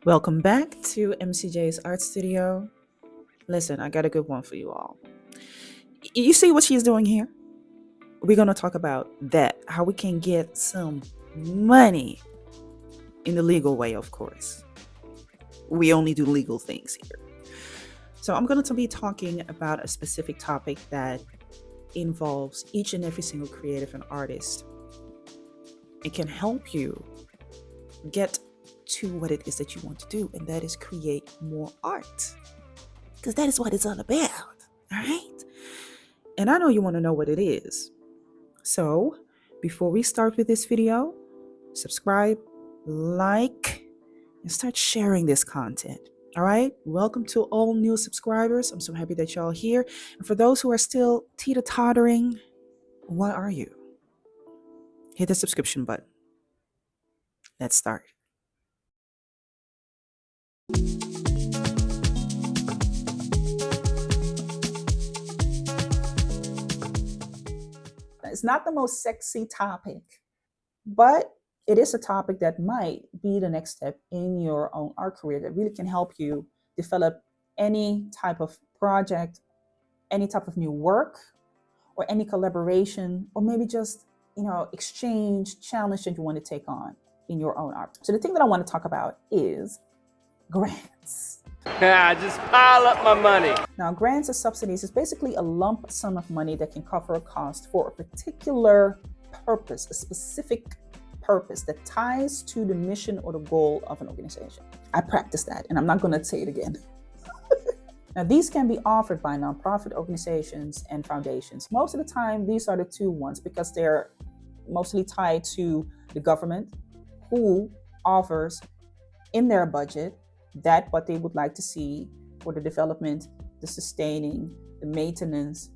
Welcome back to MCJ's Art Studio. Listen, I got a good one for you all. You see what she's doing here? We're going to talk about that, how we can get some money in the legal way, of course. We only do legal things here. So I'm going to be talking about a specific topic that involves each and every single creative and artist. It can help you get to what it is that you want to do, and that is create more art, because that is what it's all about. All right, and I know you want to know what it is. So before we start with this video, subscribe, like, and start sharing this content. All right, welcome to all new subscribers. I'm so happy that y'all here. And for those who are still teeter-tottering, what are you? Hit the subscription button. Let's start. It's not the most sexy topic, but it is a topic that might be the next step in your own art career that really can help you develop any type of project, any type of new work, or any collaboration, or maybe just, exchange, challenge that you want to take on in your own art. So the thing that I want to talk about is grants. Yeah, just pile up my money. Now, grants or subsidies is basically a lump sum of money that can cover a cost for a particular purpose, a specific purpose that ties to the mission or the goal of an organization. I practice that, and I'm not going to say it again. Now, these can be offered by nonprofit organizations and foundations. Most of the time, these are the two ones because they're mostly tied to the government, who offers in their budget that what they would like to see for the development, the sustaining, the maintenance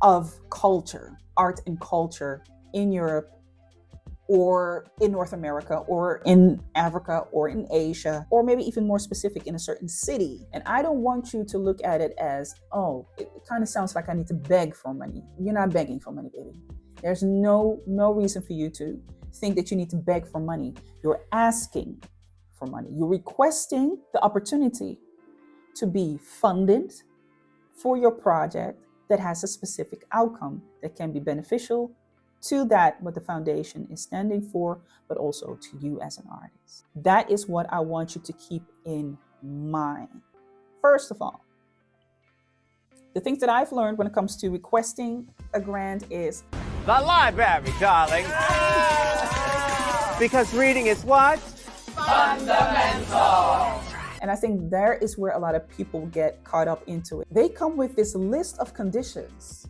of culture, art and culture in Europe, or in North America, or in Africa, or in Asia, or maybe even more specific in a certain city. And I don't want you to look at it as, oh, it kind of sounds like I need to beg for money. You're not begging for money, baby. There's no reason for you to think that you need to beg for money. You're asking for money. You're requesting the opportunity to be funded for your project that has a specific outcome that can be beneficial to that what the foundation is standing for, but also to you as an artist. That is what I want you to keep in mind. First of all, the things that I've learned when it comes to requesting a grant is The library, darling. Because reading is what? Fundamental. And I think there is where a lot of people get caught up into it. They come with this list of conditions.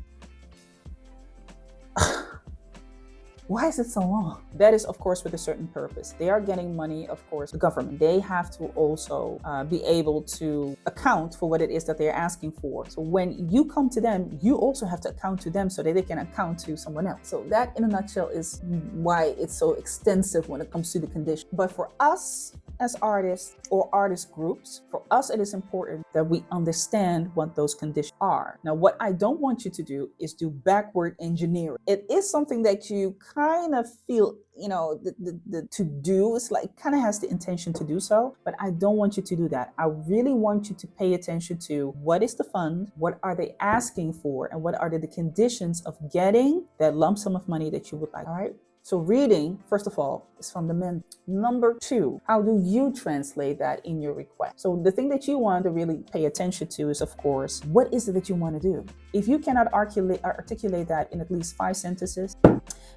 Why is it so long? That is, of course, with a certain purpose. They are getting money, of course, the government. They have to also be able to account for what it is that they're asking for. So when you come to them, you also have to account to them so that they can account to someone else. So that, in a nutshell, is why it's so extensive when it comes to the condition. But for us as artists or artist groups, for us, it is important that we understand what those conditions are. Now, what I don't want you to do is do backward engineering. It is something that you kind of feel, the to do is like kind of has the intention to do so, but I don't want you to do that. I really want you to pay attention to what is the fund, what are they asking for, and what are the conditions of getting that lump sum of money that you would like. All right. So reading, first of all, is fundamental. Number two, how do you translate that in your request? So the thing that you want to really pay attention to is, of course, what is it that you want to do? If you cannot articulate that in at least 5 sentences,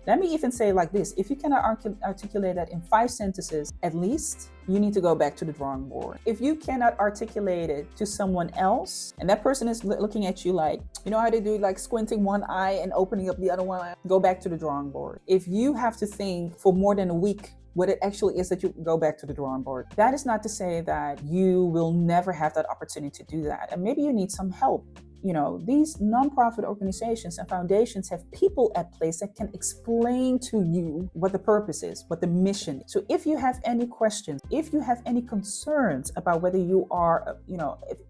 let me even say it like this. If you cannot articulate that in 5 sentences, at least you need to go back to the drawing board. If you cannot articulate it to someone else, and that person is looking at you like, you know how they do like squinting one eye and opening up the other one, go back to the drawing board. If you have to think for more than a week what it actually is that you go back to the drawing board, that is not to say that you will never have that opportunity to do that. And maybe you need some help these nonprofit organizations and foundations have people at place that can explain to you what the purpose is, what the mission is. So if you have any questions, if you have any concerns about whether you are,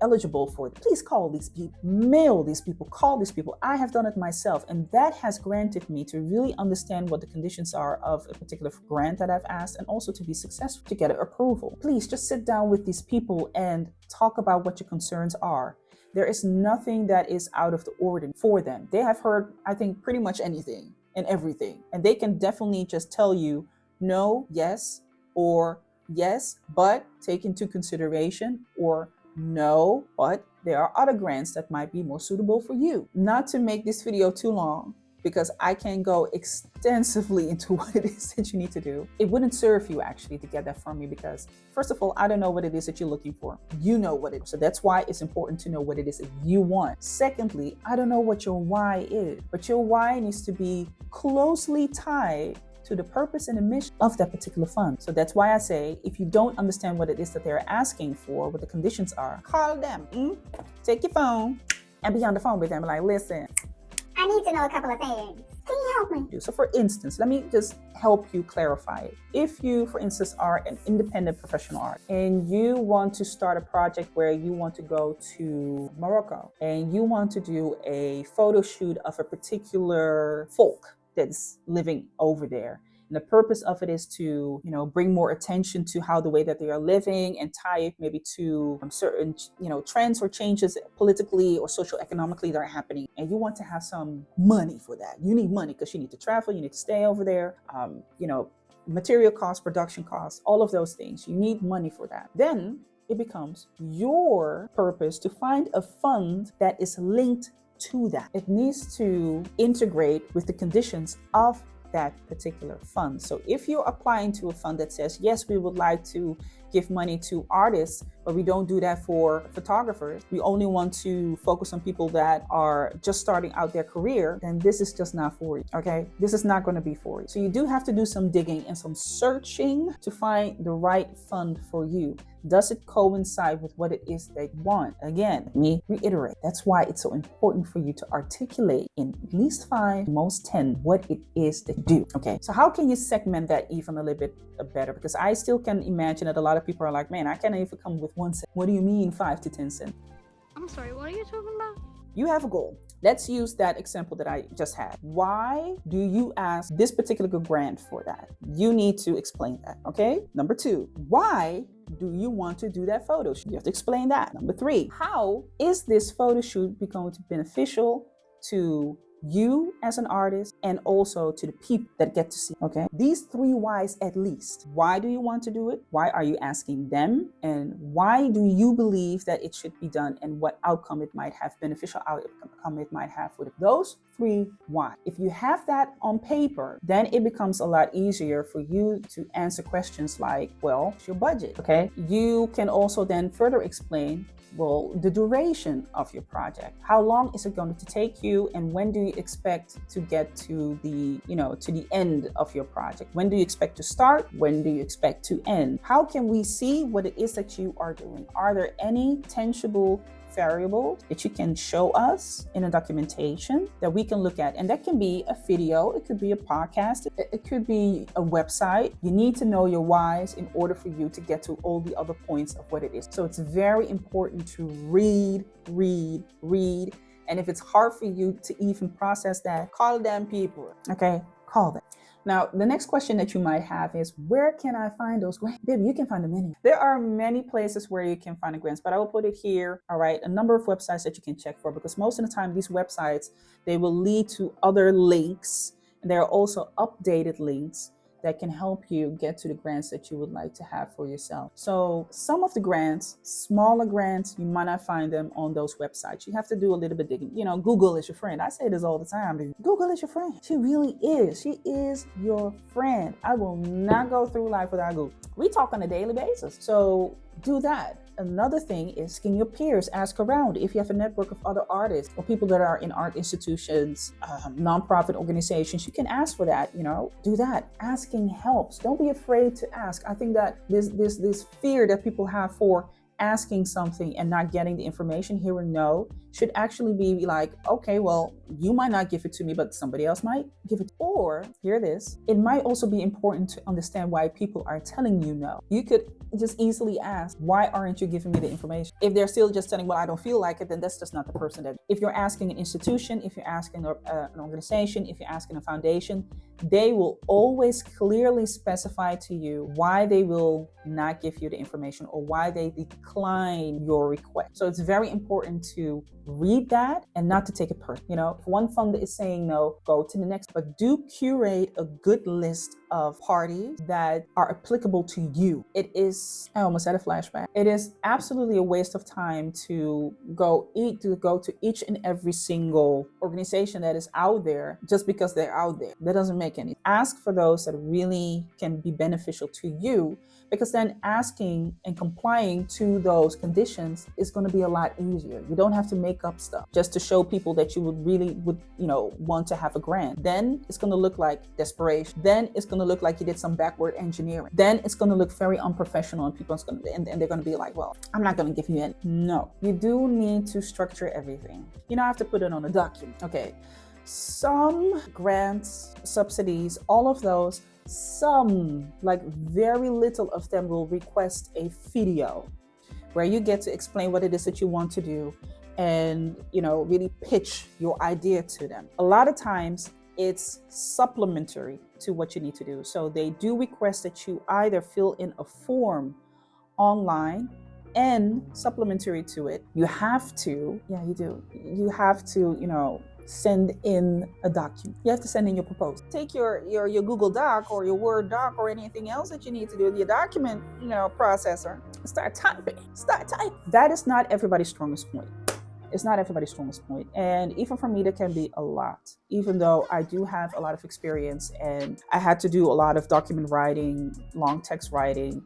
eligible for it, please call these people, mail these people, call these people. I have done it myself, and that has granted me to really understand what the conditions are of a particular grant that I've asked, and also to be successful, to get approval. Please just sit down with these people and talk about what your concerns are. There is nothing that is out of the ordinary for them. They have heard, I think, pretty much anything and everything, and they can definitely just tell you no, yes, or yes, but take into consideration, or no, but there are other grants that might be more suitable for you. Not to make this video too long, because I can go extensively into what it is that you need to do. It wouldn't serve you actually to get that from me, because first of all, I don't know what it is that you're looking for. You know what it is. So that's why it's important to know what it is that you want. Secondly, I don't know what your why is, but your why needs to be closely tied to the purpose and the mission of that particular fund. So that's why I say, if you don't understand what it is that they're asking for, what the conditions are, call them. Take your phone and be on the phone with them. Like, listen, I need to know a couple of things. Can you help me? So for instance, let me just help you clarify it. If you, for instance, are an independent professional artist and you want to start a project where you want to go to Morocco and you want to do a photo shoot of a particular folk that's living over there. And the purpose of it is to, bring more attention to how the way that they are living, and tie it maybe to certain, trends or changes politically or socio-economically that are happening. And you want to have some money for that. You need money because you need to travel, you need to stay over there, material costs, production costs, all of those things. You need money for that. Then it becomes your purpose to find a fund that is linked to that. It needs to integrate with the conditions of that particular fund. So if you're applying to a fund that says, yes, we would like to give money to artists, but we don't do that for photographers, we only want to focus on people that are just starting out their career, then this is just not for you, okay? This is not going to be for you. So you do have to do some digging and some searching to find the right fund for you. Does it coincide with what it is they want? Again, let me reiterate. That's why it's so important for you to articulate in at least 5, most 10, what it is that you do. Okay, so how can you segment that even a little bit better? Because I still can imagine that a lot of people are like, man, I can't even come with 1 cent. What do you mean 5 to 10 cents? I'm sorry, what are you talking about? You have a goal. Let's use that example that I just had. Why do you ask this particular grant for that? You need to explain that, okay? Number 2, why do you want to do that photo shoot? You have to explain that. Number 3, how is this photo shoot going to be beneficial to you as an artist and also to the people that get to see, okay? These 3 whys at least. Why do you want to do it? Why are you asking them? And why do you believe that it should be done, and what outcome it might have, beneficial outcome it might have with it? Those 3 why. If you have that on paper, then it becomes a lot easier for you to answer questions like, well, what's your budget, okay? You can also then further explain, well, the duration of your project. How long is it going to take you, and when do you expect to get to the, to the end of your project? When do you expect to start? When do you expect to end? How can we see what it is that you are doing? Are there any tangible variable that you can show us in a documentation that we can look at? And that can be a video, it could be a podcast, it could be a website. You need to know your whys in order for you to get to all the other points of what it is. So it's very important to read. And if it's hard for you to even process that, call them people, okay? Call them. Now, the next question that you might have is, where can I find those grants? Baby, you can find them anywhere. There are many places where you can find the grants, but I will put it here, all right? A number of websites that you can check for, because most of the time these websites, they will lead to other links, and there are also updated links that can help you get to the grants that you would like to have for yourself. So some of the grants, smaller grants, you might not find them on those websites. You have to do a little bit digging. Google is your friend. I say this all the time, dude. Google is your friend. She really is. She is your friend. I will not go through life without Google. We talk on a daily basis. So do that. Another thing is asking your peers, ask around. If you have a network of other artists or people that are in art institutions, nonprofit organizations, you can ask for that, do that. Asking helps. Don't be afraid to ask. I think that this fear that people have for asking something and not getting the information, hearing no, should actually be like, okay, well, you might not give it to me, but somebody else might give it. Or, hear this, it might also be important to understand why people are telling you no. You could just easily ask, why aren't you giving me the information? If they're still just telling, well, I don't feel like it, then that's just not the person that. If you're asking an institution, if you're asking an organization, if you're asking a foundation, they will always clearly specify to you why they will not give you the information or why they decline your request. So it's very important to read that and not to take it personally. You know, if one funder is saying no, go to the next, but do curate a good list of parties that are applicable to you. It is, I almost had a flashback. It is absolutely a waste of time to go to each and every single organization that is out there just because they're out there. That doesn't make any. Ask for those that really can be beneficial to you, because then asking and complying to those conditions is going to be a lot easier. You don't have to make up stuff just to show people that you would want to have a grant. Then it's going to look like desperation. Then it's going to look like you did some backward engineering. Then it's going to look very unprofessional, and people and they're going to be like, well, I'm not going to give you any. No, you do need to structure everything. You don't have to put it on a document. Okay. Some grants, subsidies, all of those, some, like very little of them, will request a video where you get to explain what it is that you want to do and, really pitch your idea to them. A lot of times it's supplementary to what you need to do. So they do request that you either fill in a form online, and supplementary to it, you have to send in a document. You have to send in your proposal. Take your Google Doc or your Word doc or anything else that you need to do in your document, processor. Start typing. That is not everybody's strongest point. It's not everybody's strongest point. And even for me, that can be a lot, even though I do have a lot of experience and I had to do a lot of document writing, long text writing,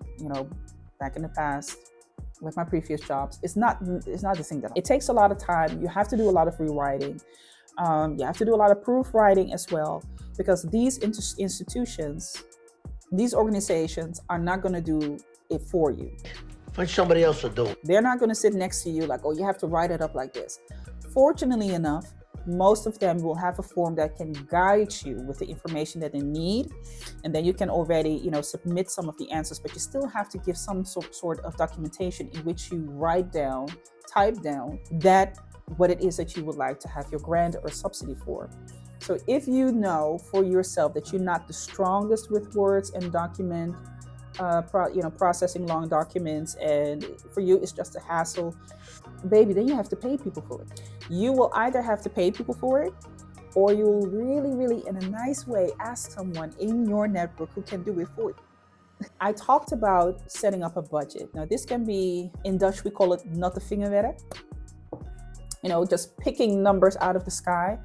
back in the past with my previous jobs. It's not the thing that it takes a lot of time. You have to do a lot of rewriting. You have to do a lot of proofwriting as well, because these institutions, these organizations are not going to do it for you. Find somebody else to do it. They're not going to sit next to you like, oh, you have to write it up like this. Fortunately enough, most of them will have a form that can guide you with the information that they need. And then you can already, submit some of the answers, but you still have to give some sort of documentation in which you type down that what it is that you would like to have your grant or subsidy for. So if you know for yourself that you're not the strongest with words and document, processing long documents, and for you it's just a hassle, baby, then you have to pay people for it. You will either have to pay people for it, or you will really, really, in a nice way, ask someone in your network who can do it for you. I talked about setting up a budget. Now, this can be, in Dutch, we call it natte vingerwerk. Just picking numbers out of the sky.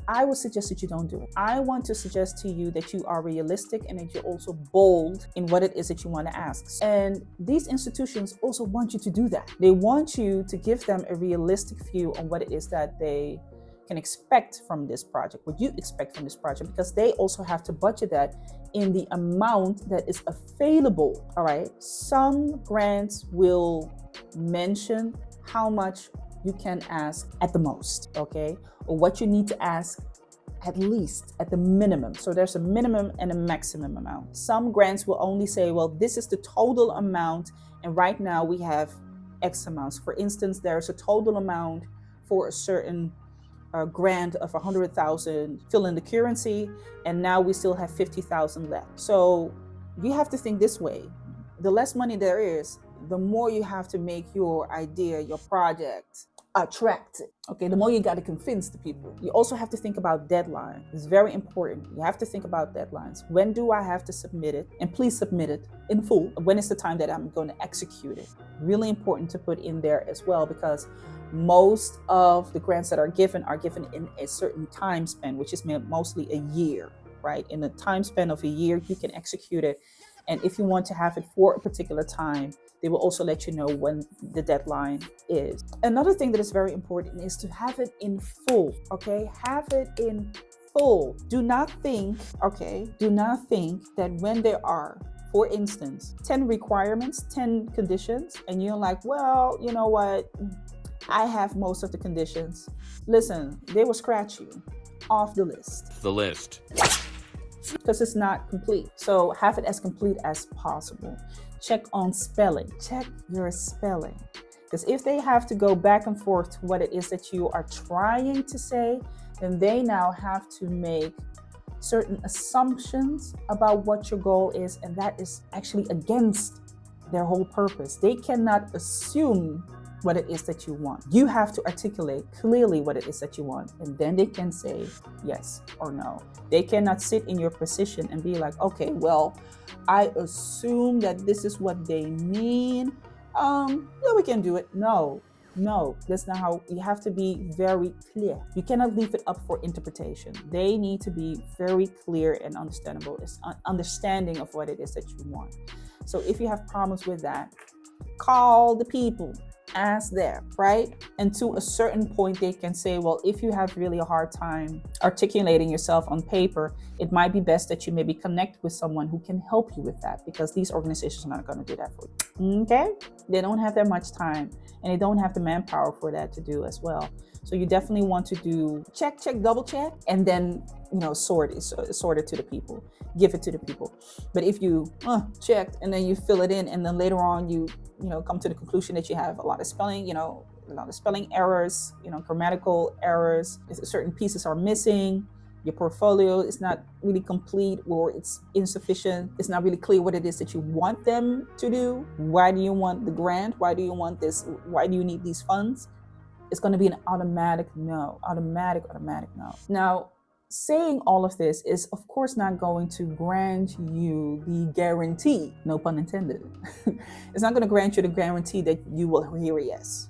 I would suggest that you don't do it. I want to suggest to you that you are realistic and that you're also bold in what it is that you want to ask. And these institutions also want you to do that. They want you to give them a realistic view on what it is that they can expect from this project, what you expect from this project, because they also have to budget that in the amount that is available. All right. Some grants will mention how much you can ask at the most, okay? Or what you need to ask at least, at the minimum. So there's a minimum and a maximum amount. Some grants will only say, well, this is the total amount, and right now we have X amounts. For instance, there's a total amount for a certain grant of 100,000, fill in the currency, and now we still have 50,000 left. So you have to think this way. The less money there is, the more you have to make your idea, your project, attractive. Okay, the more you got to convince the people. You also have to think about deadline. It's very important. You have to think about deadlines. When do I have to submit it? And please submit it in full. When is the time that I'm going to execute it? Really important to put in there as well, because most of the grants that are given in a certain time span, which is mostly a year, right? In the time span of a year, you can execute it. And if you want to have it for a particular time, they will also let you know when the deadline is. Another thing that is very important is to have it in full, okay? Have it in full. Do not think that when there are for instance, 10 requirements, 10 conditions, and you're like, well, you know what? I have most of the conditions. Listen, they will scratch you off the list. Because it's not complete. So have it as complete as possible. Check on spelling. Check your spelling. Because if they have to go back and forth to what it is that you are trying to say, then they now have to make certain assumptions about what your goal is, and that is actually against their whole purpose. They cannot assume what it is that you want. You have to articulate clearly what it is that you want, and then they can say yes or no. They cannot sit in your position and be like, okay, well, I assume that this is what they mean. Yeah, we can do it. No, that's not how. You have to be very clear. You cannot leave it up for interpretation. They need to be very clear and understandable. It's understanding of what it is that you want. So if you have problems with that, call the people, ask them, right? And to a certain point, they can say, well, if you have really a hard time articulating yourself on paper, it might be best that you maybe connect with someone who can help you with that, because these organizations are not going to do that for you. Okay? They don't have that much time, and they don't have the manpower for that to do as well. So you definitely want to do check, double check, and then, sort it to the people, give it to the people. But if you checked and then you fill it in, and then later on you come to the conclusion that you have a lot of spelling, errors, grammatical errors, certain pieces are missing, your portfolio is not really complete, or it's insufficient, it's not really clear what it is that you want them to do. Why do you want the grant? Why do you want this? Why do you need these funds? It's going to be an automatic no. Now, saying all of this is, of course, not going to grant you the guarantee, no pun intended. It's not going to grant you the guarantee that you will hear yes.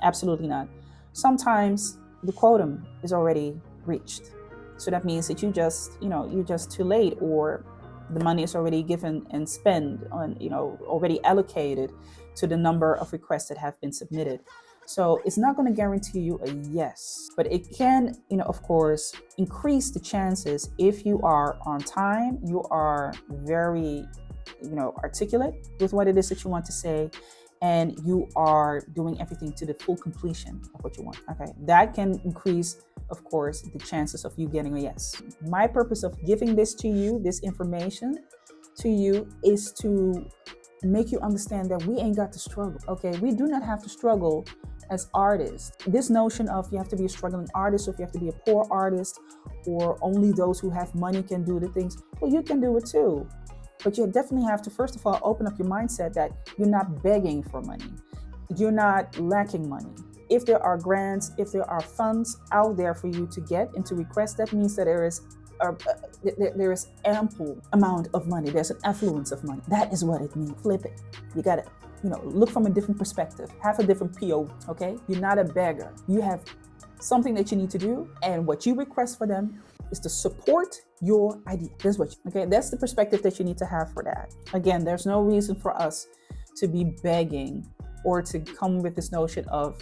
Absolutely not. Sometimes the quotum is already reached. So that means that you're just too late, or the money is already given and spent on, already allocated to the number of requests that have been submitted. So it's not going to guarantee you a yes, but it can, of course, increase the chances if you are on time, you are very, articulate with what it is that you want to say, and you are doing everything to the full completion of what you want. Okay, that can increase, of course, the chances of you getting a yes. My purpose of giving this to you, this information to you, is to make you understand that we ain't got to struggle. Okay, we do not have to struggle as artists. This notion of you have to be a struggling artist, or if you have to be a poor artist, or only those who have money can do the things. Well, you can do it too. But you definitely have to, first of all, open up your mindset that you're not begging for money. You're not lacking money. If there are grants, if there are funds out there for you to get and to request, that means that there is ample amount of money. There's an affluence of money. That is what it means. Flip it. You got to, look from a different perspective. Have a different PO, okay? You're not a beggar. You have something that you need to do, and what you request for them is to support your idea. That's the perspective that you need to have for that. Again, there's no reason for us to be begging, or to come with this notion of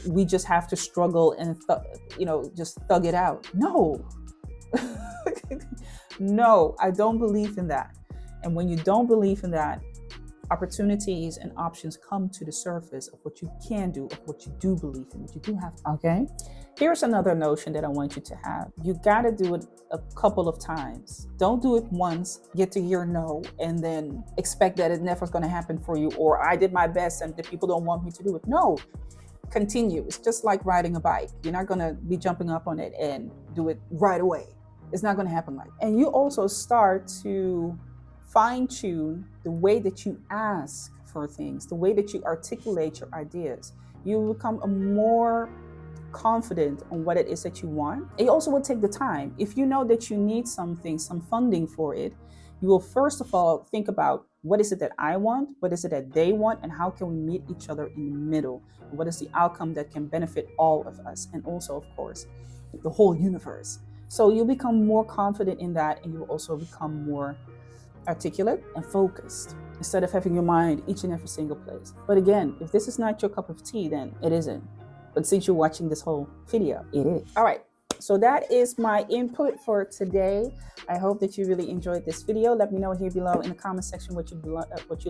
we just have to struggle and just thug it out. No. No, I don't believe in that. And when you don't believe in that, opportunities and options come to the surface of what you can do, of what you do believe in, what you do have. Okay? Here's another notion that I want you to have. You got to do it a couple of times. Don't do it once, get to hear no, and then expect that it never's going to happen for you, or I did my best and the people don't want me to do it. No. Continue. It's just like riding a bike. You're not going to be jumping up on it and do it right away. It's not going to happen like that. And you also start to fine-tune the way that you ask for things, the way that you articulate your ideas. You will become more confident on what it is that you want. And you also will take the time. If you know that you need something, some funding for it, you will first of all think about, what is it that I want? What is it that they want? And how can we meet each other in the middle? What is the outcome that can benefit all of us? And also, of course, the whole universe. So you'll become more confident in that, and you'll also become more articulate and focused, instead of having your mind each and every single place. But again, if this is not your cup of tea, then it isn't. But since you're watching this whole video, it is. All right. So that is my input for today. I hope that you really enjoyed this video. Let me know here below in the comment section what you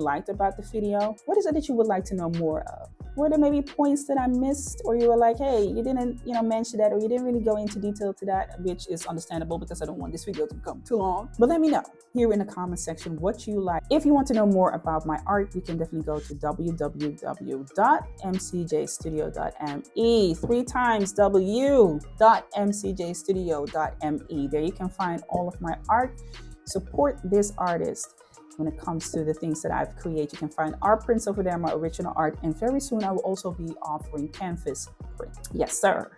liked about the video. What is it that you would like to know more of? Were there maybe points that I missed, or you were like, hey, you didn't mention that, or you didn't really go into detail to that, which is understandable because I don't want this video to become too long. But let me know here in the comment section what you like. If you want to know more about my art, you can definitely go to www.mcjstudio.me. 3 times w.mcjstudio.me. There you can find all of my art. Support this artist. When it comes to the things that I've created, you can find art prints over there, my original art, and very soon I will also be offering canvas print. Yes, sir.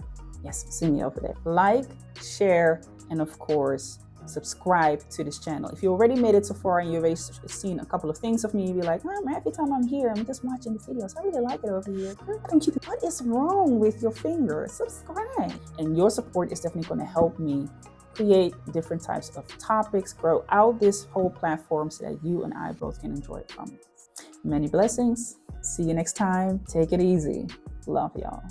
Yes, see me over there. Like, share, and of course, subscribe to this channel. If you already made it so far and you've already seen a couple of things of me, you'll be like, every time I'm here, I'm just watching the videos. I really like it over here. What is wrong with your finger? Subscribe. And your support is definitely going to help me create different types of topics, grow out this whole platform so that you and I both can enjoy it from it. Many blessings. See you next time. Take it easy. Love y'all.